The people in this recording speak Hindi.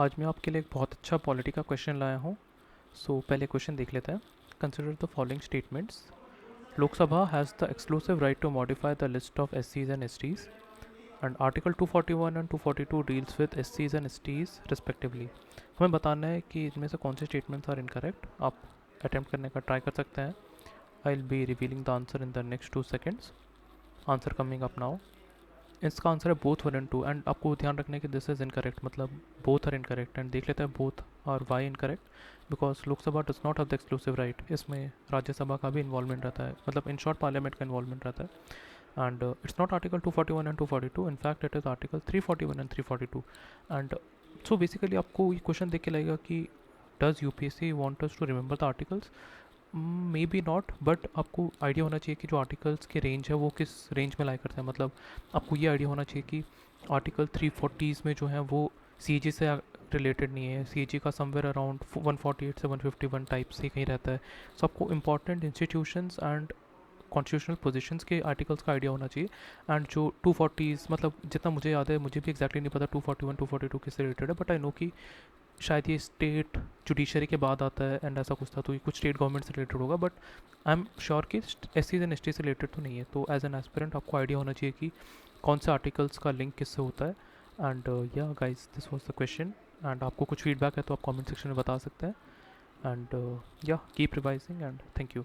आज मैं आपके लिए एक बहुत अच्छा पॉलिटी का क्वेश्चन लाया हूँ। पहले क्वेश्चन देख लेते हैं। Consider the following statements. Lok Sabha has the exclusive right to modify the list of SCs and STs and article 241 and 242 deals with SCs and STs respectively. हमें बताना है कि इनमें से कौन से स्टेटमेंट्स आर इनकरेक्ट। आप अटैम्प्ट करने का ट्राई कर सकते हैं। I will be revealing the answer in the next 2 seconds। Answer coming up now. इसका आंसर है बोथ 1 and 2 एंड आपको ध्यान रखना है कि दिस इज़ इनकरेक्ट, मतलब बोथ आर इनकरेक्ट। एंड देख लेते हैं both are why incorrect. Because Lok Sabha does not have the exclusive right. इसमें राज्यसभा का भी इन्वॉल्वमेंट रहता है, मतलब इन शॉर्ट पार्लियामेंट का इन्वॉल्वमेंट रहता है। And it's not article 241 and 242, in fact it is article 341 and 342। And so basically आपको ये क्वेश्चन देख के लगेगा कि does UPSC want us to remember the articles. May be not, but आपको आइडिया होना चाहिए कि जो आर्टिकल्स के रेंज है वो किस रेंज में लाई करते हैं। मतलब आपको ये आइडिया होना चाहिए कि आर्टिकल 340s में जो है वो CAG से रिलेटेड नहीं है। CAG का समवेयर अराउंड 148 से 151 टाइप से कहीं रहता है। सो आपको important institutions and constitutional positions के आर्टिकल्स का आइडिया होना चाहिए। एंड जो 240s, मतलब जितना मुझे याद है, मुझे भी एक्जैक्टली नहीं पता 241 242 किससे रिलेटेड है, बट आई नो कि शायद ये स्टेट जुडिशरी के बाद आता है एंड ऐसा कुछ था, तो ये कुछ स्टेट गवर्नमेंट से रिलेटेड होगा। बट आई एम श्योर कि SCs एंड ST से रिलेटेड तो नहीं है। तो एज एन एस्पिरेंट आपको आइडिया होना चाहिए कि कौन से आर्टिकल्स का लिंक किससे होता है। And yeah guys, this was the question. And आपको कुछ फीडबैक है तो आप कमेंट सेक्शन में बता सकते हैं। एंड या keep revising and thank you.